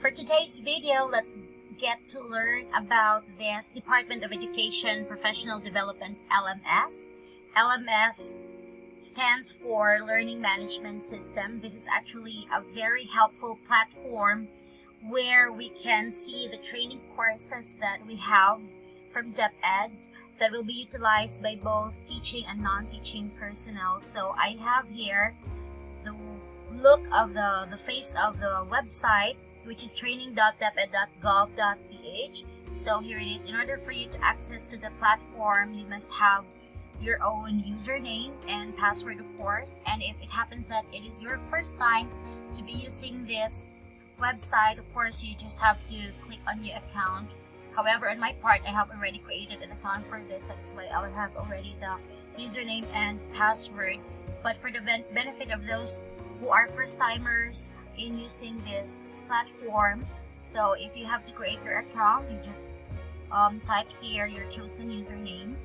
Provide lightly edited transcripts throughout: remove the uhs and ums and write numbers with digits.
For today's video, let's get to learn about this Department of Education Professional Development LMS. LMS stands for Learning Management System. This is actually a very helpful platform where we can see the training courses that we have from Deped that will be utilized by both teaching and non-teaching personnel. So I have here the look of the face of the website, which is training.deped.gov.ph. So here it is. In order for you to access to the platform, you must have your own username and password, of course. And if it happens that it is your first time to be using this website, of course, you just have to click on your account. However, on my part, I have already created an account for this. That's why I'll have already the username and password. But for the benefit of those who are first-timers in using this platform, so if you have to create your account, you just type here your chosen username.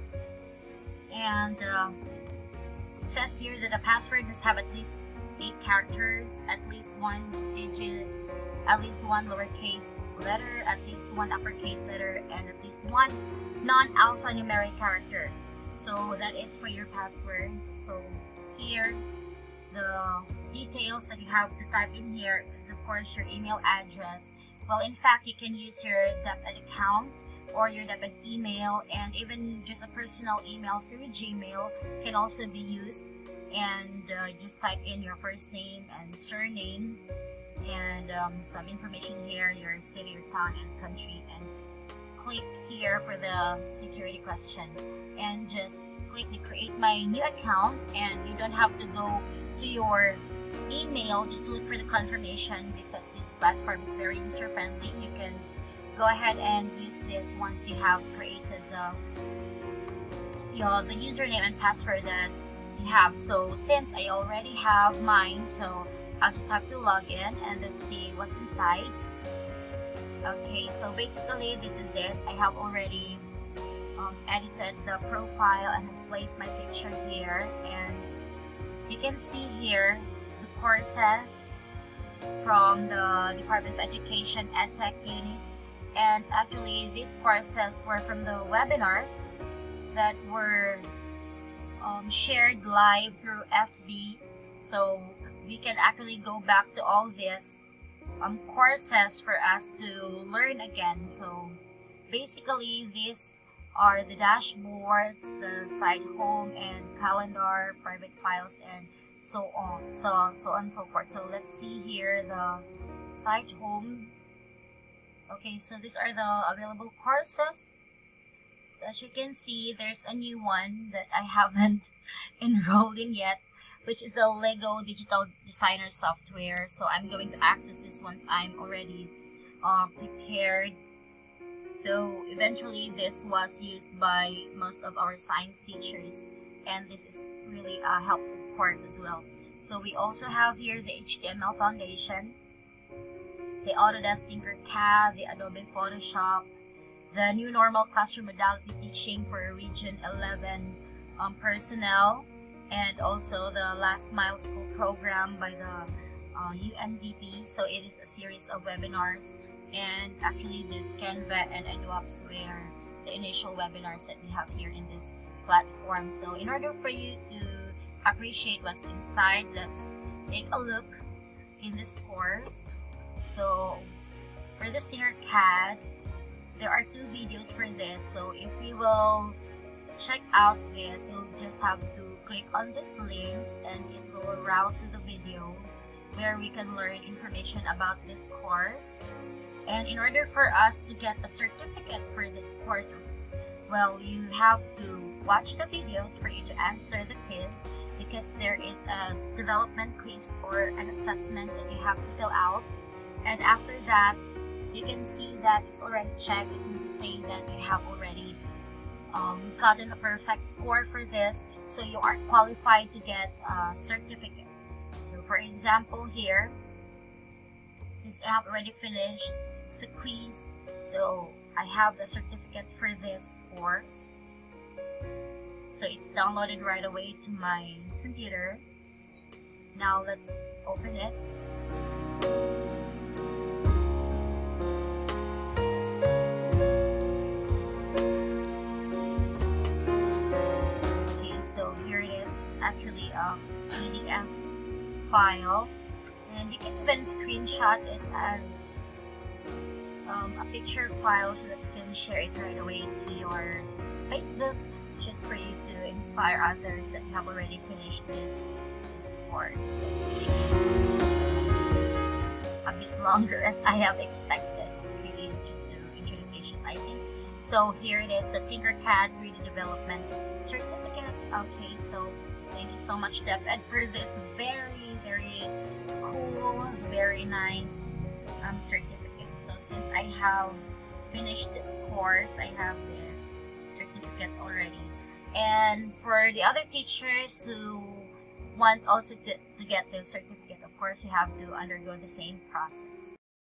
And it says here that the password must have at least 8 characters, at least 1 digit, at least 1 lowercase letter, at least 1 uppercase letter, and at least 1 non-alphanumeric character. So that is for your password. So here, the details that you have to type in here is, of course, your email address. Well, in fact, you can use your Deped account or your Deped email, and even just a personal email through Gmail can also be used. And just type in your first name and surname and some information here, your city, your town, and country, and click here for the security question and just click the create my new account. And you don't have to go to your email just to look for the confirmation, because this platform is very user friendly. You can go ahead and use this once you have created the username and password that you have. So since I already have mine, so I'll just have to log in and let's see what's inside. Okay, so basically this is it. I have already edited the profile and have placed my picture here, and you can see here the courses from the Department of Education EdTech unit. And actually these courses were from the webinars that were shared live through FB. So we can actually go back to all these courses for us to learn again. So basically these are the dashboards, the site home and calendar, private files, and so on and so forth. So let's see here the site home. Okay, so these are the available courses. So as you can see, there's a new one that I haven't enrolled in yet, which is the Lego Digital Designer software. So I'm going to access this once I'm already prepared. So eventually this was used by most of our science teachers, and this is really a helpful course as well. So we also have here the HTML Foundation, the Autodesk Tinkercad, the Adobe Photoshop, the new normal classroom modality teaching for Region 11 personnel, and also the Last Mile School program by the UNDP. So it is a series of webinars, and actually this Canva and EduApps were the initial webinars that we have here in this platform. So in order for you to appreciate what's inside, let's take a look in this course. So for the Tinkercad, there are 2 videos for this. So if you will check out this, you'll just have to click on these links and it will route to the videos where we can learn information about this course. And in order for us to get a certificate for this course, well, you have to watch the videos for you to answer the quiz, because there is a development quiz or an assessment that you have to fill out. And after that, you can see that it's already checked. It means to say that you have already gotten a perfect score for this, so you are qualified to get a certificate. So for example here, since I have already finished the quiz, so I have the certificate for this course. So it's downloaded right away to my computer. Now let's open it. PDF file, and you can even screenshot it as a picture file so that you can share it right away to your Facebook, just for you to inspire others that have already finished this course. So it's taking a bit longer as I have expected, really, due to limitations, I think. So here it is, the Tinkercad 3D Development Certificate. Okay, so thank you so much, Deped, for this very, very cool, very nice certificate. So since I have finished this course, I have this certificate already. And for the other teachers who want also to get this certificate, of course, you have to undergo the same process.